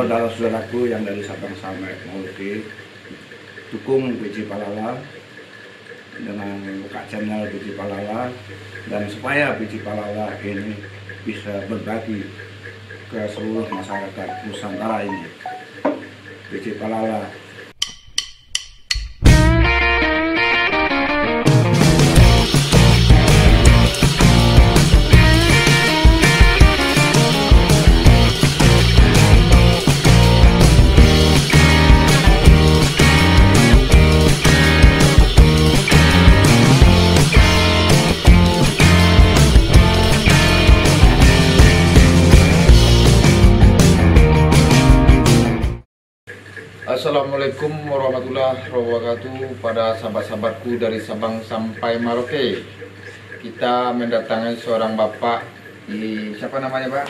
Saudara-saudaraku yang dari Sabang sampai Merauke, dukung Biji Palala dengan buka channel Biji Palala, dan supaya Biji Palala ini bisa berbagi ke seluruh masyarakat Nusantara ini. Biji Palala. Assalamualaikum warahmatullahi wabarakatuh. Pada sahabat-sahabatku dari Sabang sampai Merauke, kita mendatangi seorang bapak siapa namanya Pak?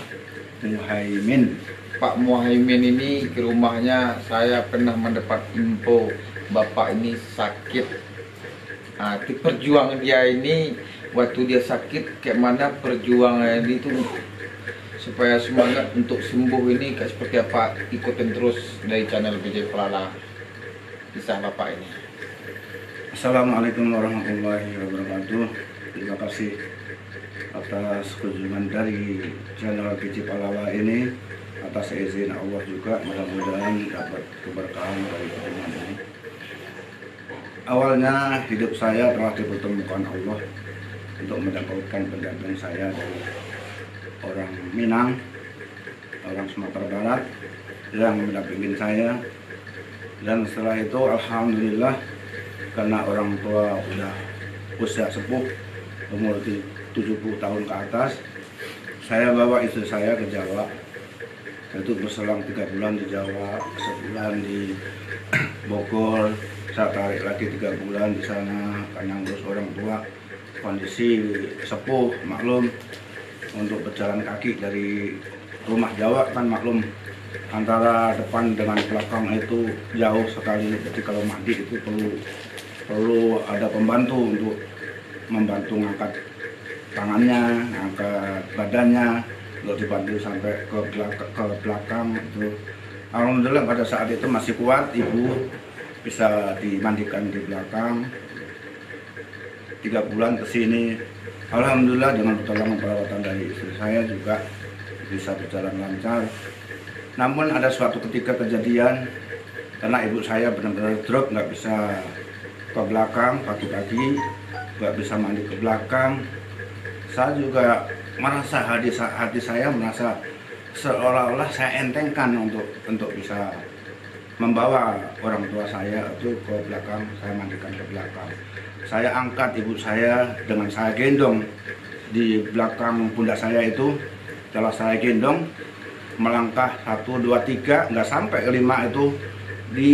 Muhaimin. Pak Muhaimin ini ke rumahnya saya pernah mendapat info bapak ini sakit. Perjuangan dia ini waktu dia sakit kayak mana perjuangan itu supaya semangat untuk sembuh ini kayak seperti apa, ikutin terus dari channel Biji Palala kisah bapak ini. Assalamualaikum warahmatullahi wabarakatuh. Terima kasih atas kunjungan dari channel Biji Palala ini. Atas izin Allah juga, mudah-mudahan dapat keberkahan dari kunjungan ini. Awalnya hidup saya telah dipertemukan Allah untuk mendapatkan pendamping saya dari orang Minang, orang Sumatera Barat yang mendampingin saya. Dan setelah itu alhamdulillah, karena orang tua udah usia sepuh, umur 70 tahun ke atas, saya bawa istri saya ke Jawa. Itu berselang 3 bulan di Jawa, sebulan di Bogor, saya tarik lagi 3 bulan di sana karena ngurus orang tua, kondisi sepuh, maklum. Untuk berjalan kaki dari rumah Jawa kan maklum, antara depan dengan belakang itu jauh sekali. Jadi kalau mandi itu perlu ada pembantu untuk membantu ngangkat tangannya, ngangkat badannya, untuk dibantu sampai ke belakang itu. Alhamdulillah pada saat itu masih kuat, ibu bisa dimandikan di belakang. 3 bulan ke sini alhamdulillah dengan pertolongan perawatan dari istri saya juga bisa berjalan lancar. Namun ada suatu ketika kejadian, karena ibu saya benar-benar drop, nggak bisa ke belakang pagi-pagi, nggak bisa mandi ke belakang. Saya juga merasa hati saya merasa seolah-olah saya entengkan untuk bisa membawa orang tua saya itu ke belakang, saya mandikan ke belakang. Saya angkat ibu saya dengan saya gendong di belakang pundak saya itu. Setelah saya gendong, melangkah 1, 2, 3, nggak sampai 5 itu, di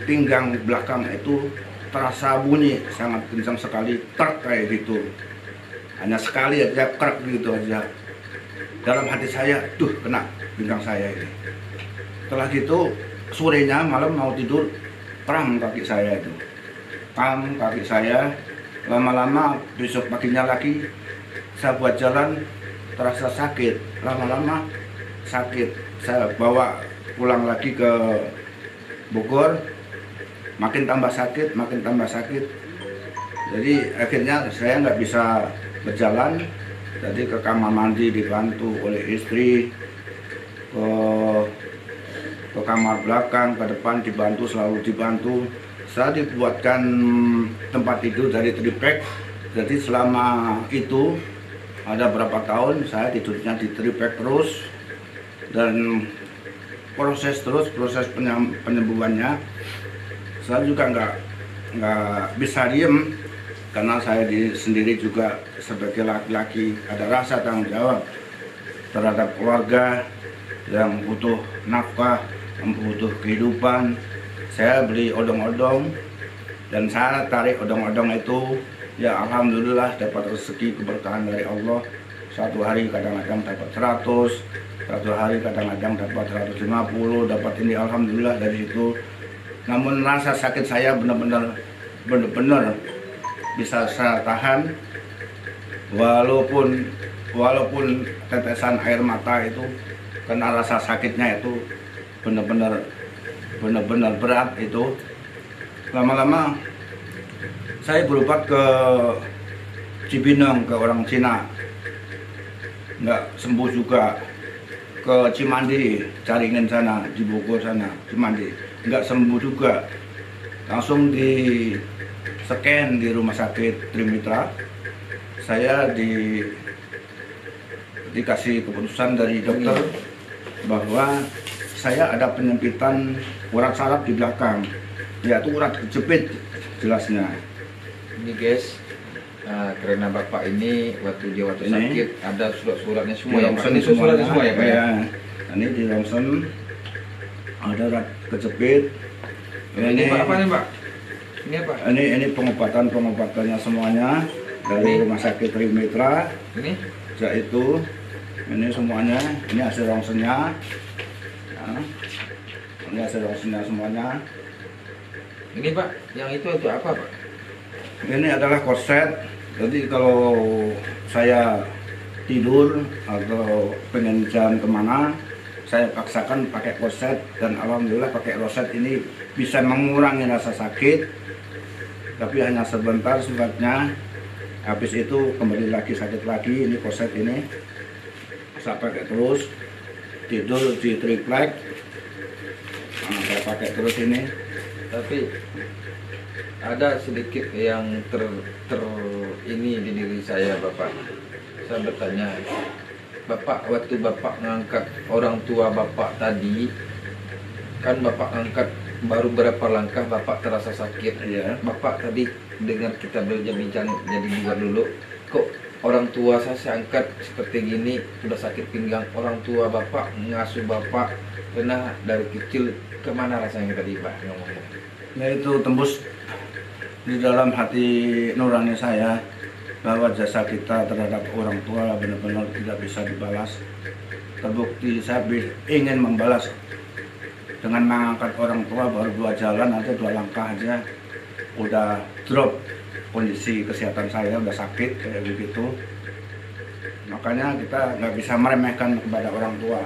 pinggang belakang itu terasa bunyi sangat kencang sekali, truk kayak gitu. Hanya sekali aja, krek gitu aja. Dalam hati saya, tuh kena pinggang saya ini. Setelah gitu, sorenya malam mau tidur, kram kaki saya itu. Kaki saya, lama-lama besok paginya lagi saya buat jalan terasa sakit, lama-lama sakit. Saya bawa pulang lagi ke Bogor, makin tambah sakit. Jadi akhirnya saya nggak bisa berjalan, jadi ke kamar mandi dibantu oleh istri, ke kamar belakang, ke depan dibantu, selalu dibantu. Saya dibuatkan tempat tidur dari triplek. Jadi selama itu ada berapa tahun saya tidurnya di triplek terus, dan proses penyembuhannya saya juga nggak bisa diem, karena saya sendiri juga sebagai laki-laki ada rasa tanggung jawab terhadap keluarga yang butuh nafkah, yang butuh kehidupan. Saya beli odong-odong dan saya tarik odong-odong itu, ya alhamdulillah dapat rezeki keberkahan dari Allah. Satu hari kadang-kadang dapat 100, satu hari kadang-kadang dapat 150, dapat ini alhamdulillah dari situ. Namun rasa sakit saya benar-benar bisa saya tahan, walaupun tetesan air mata itu, karena rasa sakitnya itu benar-benar berat itu. Lama-lama saya berobat ke Cibinong, ke orang Cina, nggak sembuh juga. Ke Cimandi, Caringin sana, di Bogor sana, Cimandi, nggak sembuh juga. Langsung di scan di rumah sakit Trimitra. Saya dikasih keputusan dari dokter bahwa saya ada penyempitan urat saraf di belakang, yaitu urat kejepit jelasnya. Ini guys, karena bapak ini waktu sakit ada surat-suratnya semua ya Pak. Ini suratnya semua ya Pak ya. Ini di ronsen ada urat kejepit. Ini apa nih Pak? Ini apa? Ini pengobatannya semuanya dari rumah sakit Trimitra. Ini? Itu ini semuanya, ini hasil ronsennya. Nah, ini hasil ronsennya semuanya. Ini Pak, yang itu apa Pak? Ini adalah korset. Jadi kalau saya tidur atau pengen jalan kemana, saya paksakan pakai korset, dan alhamdulillah pakai korset ini bisa mengurangi rasa sakit, tapi hanya sebentar sifatnya. Habis itu kembali lagi sakit lagi. Ini korset ini saya pakai terus, tidur di triplek. Nah, saya pakai terus ini. Tapi ada sedikit yang ini di diri saya Bapak. Saya bertanya, Bapak waktu Bapak ngangkat orang tua Bapak tadi, kan Bapak angkat baru berapa langkah Bapak terasa sakit. Iya. Bapak tadi dengar kita berbincang jadi dua dulu, kok orang tua saya angkat seperti gini, sudah sakit pinggang. Orang tua Bapak ngasuh Bapak pernah dari kecil, kemana rasanya tadi Pak ngomongnya? Nah, itu tembus di dalam hati nurani saya bahwa jasa kita terhadap orang tua benar-benar tidak bisa dibalas. Terbukti saya ingin membalas dengan mengangkat orang tua, baru 2 jalan aja, 2 langkah aja udah drop kondisi kesehatan saya, udah sakit kayak begitu. Makanya kita nggak bisa meremehkan kepada orang tua.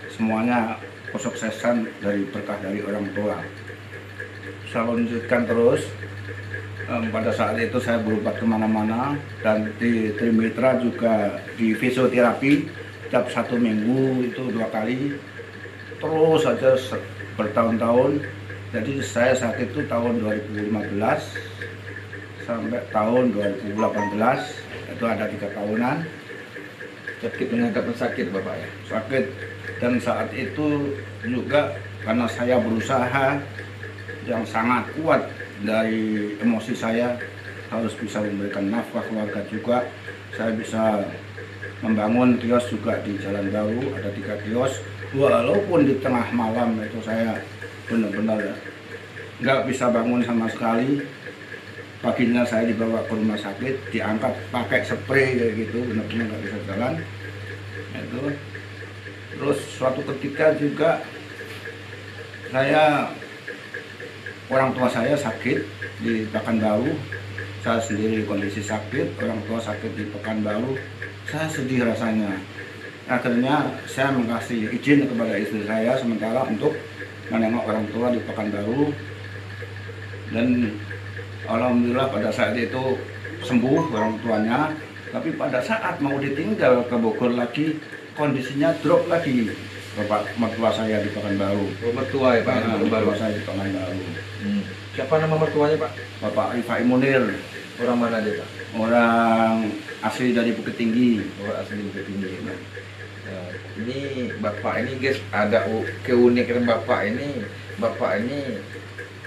Semuanya kesuksesan dari berkah dari orang tua. Saya lanjutkan terus. Pada saat itu saya berobat kemana-mana, dan di Trimitra juga di fisioterapi tiap 1 minggu itu 2 kali, terus saja bertahun-tahun. Jadi saya sakit itu tahun 2015 sampai tahun 2018, itu ada 3 tahunan. Sakit mengangkat sakit Bapak ya? Sakit, dan saat itu juga karena saya berusaha yang sangat kuat dari emosi saya, harus bisa memberikan nafkah keluarga juga. Saya bisa membangun kios juga di Jalan Baru, ada 3 kios. Walaupun di tengah malam itu saya benar-benar nggak bisa bangun sama sekali. Paginya saya dibawa ke rumah sakit, diangkat pakai spray kayak gitu, benar-benar nggak bisa jalan. Itu. Terus suatu ketika juga orang tua saya sakit di Pekanbaru. Saya sendiri kondisi sakit, orang tua sakit di Pekanbaru. Saya sedih rasanya. Akhirnya saya mengasih izin kepada istri saya sementara untuk menengok orang tua di Pekanbaru. Dan alhamdulillah pada saat itu sembuh orang tuanya. Tapi pada saat mau ditinggal ke Bogor lagi, kondisinya drop lagi. Bapak mertua saya di Pekanbaru. Mertua ya Pak? Mertua saya di Pekanbaru. Siapa nama mertuanya Pak? Bapak Rifai Munir. Orang mana dia Pak? Orang asli dari Bukit Tinggi. Orang asli Bukit Tinggi. Nah, ini Bapak ini guys, ada keunikan Bapak ini. Bapak ini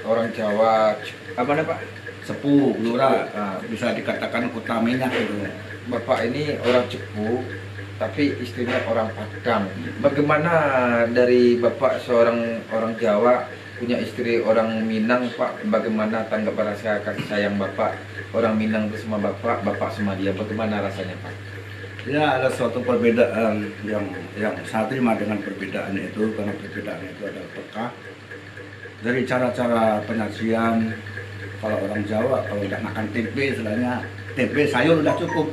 orang Jawa, apa namanya Pak? Sepuh, Blora, bisa dikatakan kota minyak itu. Bapak ini orang Cepu, tapi istrinya orang Padang. Bagaimana dari Bapak seorang orang Jawa punya istri orang Minang Pak? Bagaimana tanggapan rasa kasih sayang Bapak orang Minang itu sama Bapak, Bapak sama dia? Bagaimana rasanya Pak? Ya, ada suatu perbedaan yang saya terima dengan perbedaan itu, karena perbedaan itu adalah berkah. Dari cara-cara penyajian, kalau orang Jawa kalau tidak makan tempe, istilahnya tempe sayur udah cukup.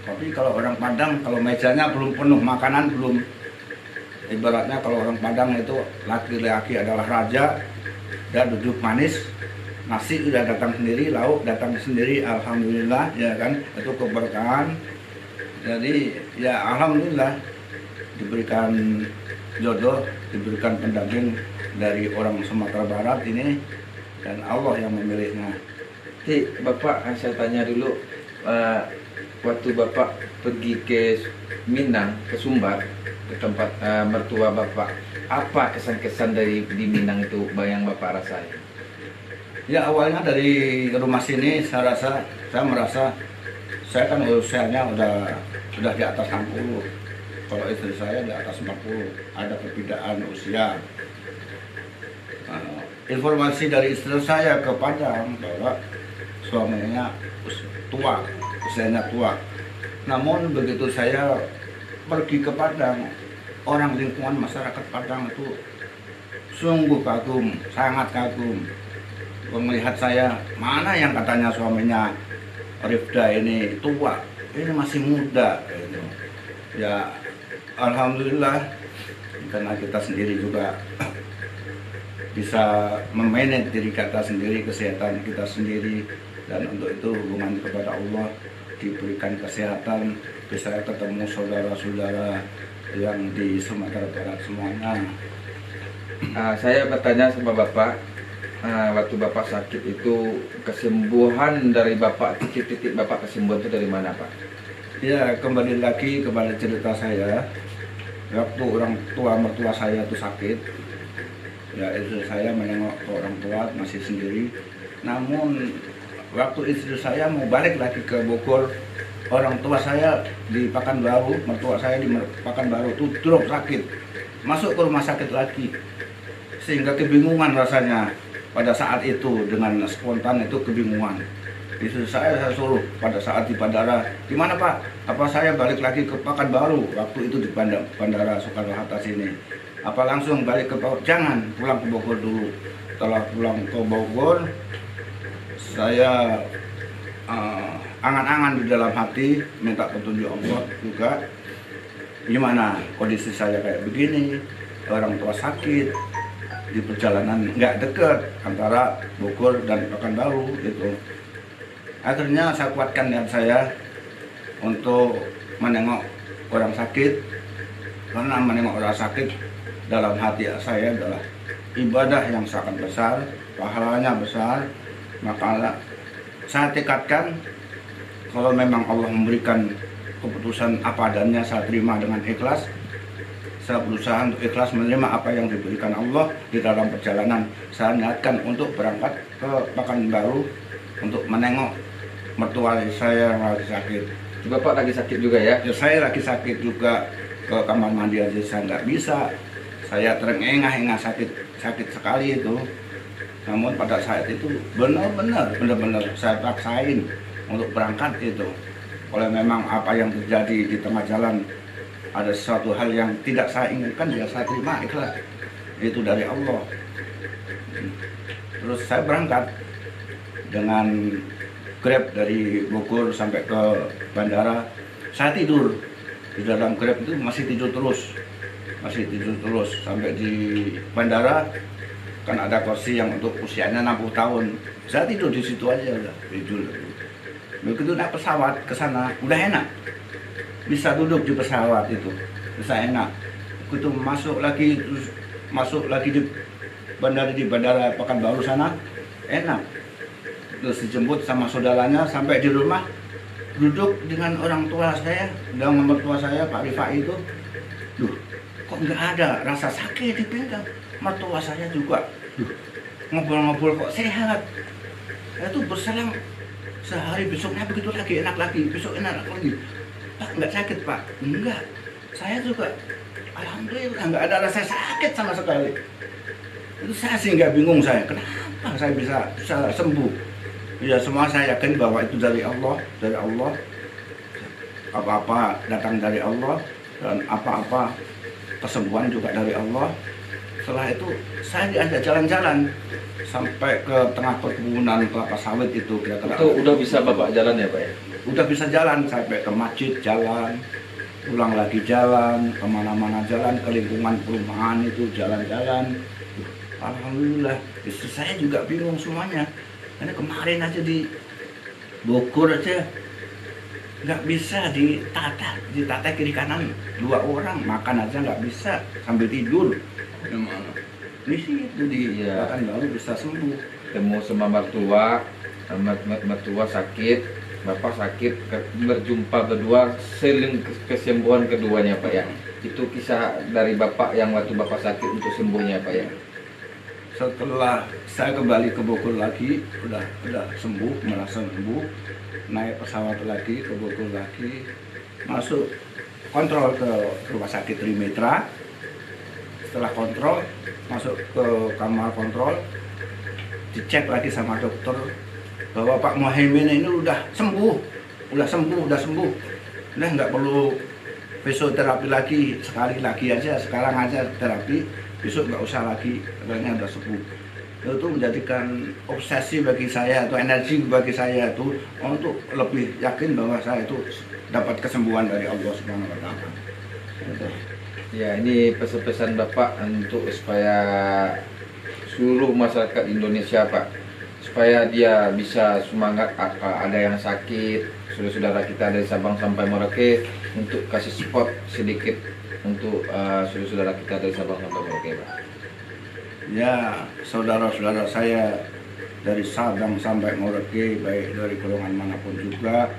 Tapi kalau orang Padang, kalau mejanya belum penuh makanan, belum Ibaratnya kalau orang Padang itu laki-laki adalah raja, dia duduk manis, nasi udah datang sendiri, lauk datang sendiri, alhamdulillah ya kan, itu keberkahan. Jadi ya alhamdulillah diberikan jodoh, diberikan pendamping dari orang Sumatera Barat ini, dan Allah yang memilihnya. Jadi Bapak, saya tanya dulu, waktu Bapak pergi ke Minang, ke Sumbar, ke tempat mertua Bapak, apa kesan-kesan di Minang itu yang Bapak rasain? Ya awalnya dari rumah sini saya merasa saya kan usianya udah di atas 60. Kalau istri saya di atas 40, ada perbedaan usia. Informasi dari istri saya ke Padang bahwa suaminya usianya tua. Namun begitu saya pergi ke Padang, orang lingkungan masyarakat Padang itu sungguh kagum, sangat kagum. Melihat saya, mana yang katanya suaminya Rifda ini tua, ini masih muda gitu. Ya alhamdulillah, karena kita sendiri juga bisa memanage diri kita sendiri, kesehatan kita sendiri, dan untuk itu hubungan kepada Allah diberikan kesehatan, bisa ketemu saudara-saudara yang di Sumatera Barat semuanya. Saya bertanya sama Bapak, waktu Bapak sakit itu kesembuhan dari Bapak, titik-titik Bapak kesembuhan itu dari mana, Pak? Ya kembali lagi kepada cerita saya. Waktu orang tua mertua saya itu sakit, ya istri saya menengok ke orang tua masih sendiri. Namun waktu istri saya mau balik lagi ke Bogor, orang tua saya di Pekanbaru, mertua saya di Pekanbaru itu drop sakit, masuk ke rumah sakit lagi, sehingga kebingungan rasanya pada saat itu. Dengan spontan itu kebingungan. Istri saya suruh pada saat di bandara, gimana Pak? Apa saya balik lagi ke Pekanbaru? Waktu itu di bandara Soekarno-Hatta sini. Apa langsung balik ke Bogor? Jangan, pulang ke Bogor dulu. Setelah pulang ke Bogor, saya angan-angan di dalam hati minta petunjuk Allah juga. Gimana kondisi saya kayak begini, orang tua sakit, di perjalanan nggak dekat antara Bogor dan Pekanbaru gitu. Akhirnya saya kuatkan niat saya untuk menengok orang sakit, karena menengok orang sakit dalam hati saya adalah ibadah yang sangat besar, pahalanya besar. Maka saya tekadkan kalau memang Allah memberikan keputusan apa adanya, saya terima dengan ikhlas. Saya berusaha untuk ikhlas menerima apa yang diberikan Allah di dalam perjalanan. Saya niatkan untuk berangkat ke Pekanbaru untuk menengok mertua saya yang lagi sakit. Bapak lagi sakit juga ya? Ya saya lagi sakit juga, ke kamar mandi aja saya nggak bisa. Saya terengah-engah sakit sekali itu. Namun pada saat itu benar-benar saya paksain untuk berangkat itu. Kalau memang apa yang terjadi di tengah jalan ada sesuatu hal yang tidak saya inginkan, ya saya terima ikhlas. Itu dari Allah. Terus saya berangkat dengan Grab dari Bogor sampai ke bandara. Saya tidur di dalam Grab itu, masih tidur terus sampai di bandara. Kan ada kursi yang untuk usianya 60 tahun. Saya tidur di situ aja, udah tidur. Begitu naik pesawat ke sana, udah enak. Bisa duduk di pesawat itu, bisa enak. Begitu masuk lagi di bandara Pekanbaru sana, enak. Terus dijemput sama saudaranya sampai di rumah, duduk dengan orang tua saya, dengan mertua saya Pak Rifai itu. Duh, kok nggak ada rasa sakit di pinggang. Mertua saya juga, ngobrol-ngobrol kok sehat. Itu berselang sehari, besoknya begitu lagi, enak lagi, besok enak lagi. Pak, nggak sakit Pak? Enggak, saya juga alhamdulillah nggak ada rasa sakit sama sekali. Itu saya sehingga bingung saya, kenapa saya bisa sembuh. Ya semua saya yakin bahwa itu dari Allah. Apa-apa datang dari Allah, dan apa-apa kesembuhan juga dari Allah. Setelah itu saya diajak jalan-jalan sampai ke tengah perkebunan kelapa sawit itu kira-kira. Itu udah bisa Bapak jalan ya Pak ya? Udah bisa jalan, sampai ke masjid jalan, pulang lagi jalan, kemana-mana jalan, ke lingkungan perumahan itu jalan-jalan. Alhamdulillah, istri saya juga bingung semuanya. Karena kemarin aja di Bogor aja nggak bisa ditata kiri kanan 2 orang, makan aja nggak bisa sambil tidur. Ini sih itu di Iya. baru bisa sembuh. Temu sama mertua, mertua sakit, bapak sakit, berjumpa berdua, seling kesembuhan keduanya Pak ya. Itu kisah dari bapak yang waktu bapak sakit untuk sembuhnya Pak ya. Setelah saya kembali ke Bogor lagi, udah sembuh, merasa sembuh, naik pesawat lagi ke Bogor lagi, masuk kontrol ke rumah sakit Trimitra. Setelah kontrol, masuk ke kamar kontrol, dicek lagi sama dokter bahwa Pak Muhaimin ini udah sembuh, udah nggak perlu fisioterapi lagi, sekali lagi aja, sekarang aja terapi, besok nggak usah lagi, katanya udah sembuh. Itu menjadikan obsesi bagi saya atau energi bagi saya itu untuk lebih yakin bahwa saya itu dapat kesembuhan dari Allah Subhanahu wa Ta'ala. Ya, ini pesan-pesan Bapak untuk supaya seluruh masyarakat Indonesia Pak, supaya dia bisa semangat apa ada yang sakit, saudara-saudara kita dari Sabang sampai Merauke, untuk kasih support sedikit untuk saudara-saudara kita dari Sabang sampai Merauke Pak. Ya, saudara-saudara saya dari Sabang sampai Merauke, baik dari golongan manapun juga,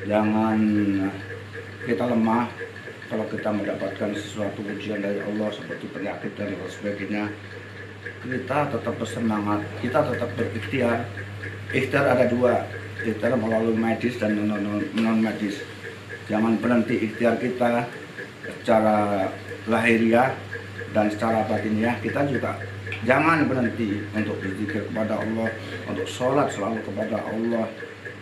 jangan kita lemah. Kalau kita mendapatkan sesuatu ujian dari Allah seperti penyakit dan sebagainya, kita tetap bersemangat, kita tetap berikhtiar. Ikhtiar ada 2, ikhtiar melalui medis dan non medis. Jangan berhenti ikhtiar kita secara lahiriah dan secara batiniah. Kita juga jangan berhenti untuk berzikir kepada Allah, untuk sholat selalu kepada Allah,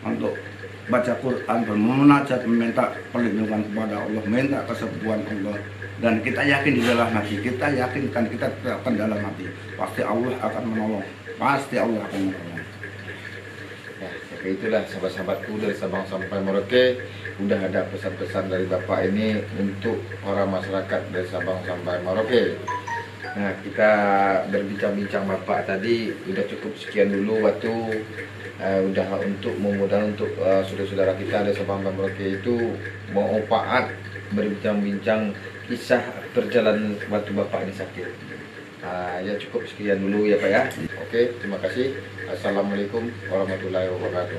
untuk baca Quran, bermunajat, meminta perlindungan kepada Allah, minta kesembuhan Allah. Dan kita yakin di dalam hati, kita yakinkan, kita tetapkan dalam hati, pasti Allah akan menolong, pasti Allah akan menolong. Ya, seperti itulah sahabat-sahabatku dari Sabang sampai Merauke, udah ada pesan-pesan dari Bapak ini untuk para masyarakat dari Sabang sampai Merauke. Nah, kita berbincang-bincang Bapak tadi udah cukup sekian dulu waktu udah untuk memudahkan untuk saudara-saudara kita dari Sabang sampai Merauke itu mau opaat berbincang-bincang kisah perjalanan waktu Bapak ini sakit. Ya cukup sekian dulu ya Pak ya. Oke, terima kasih. Assalamualaikum warahmatullahi wabarakatuh.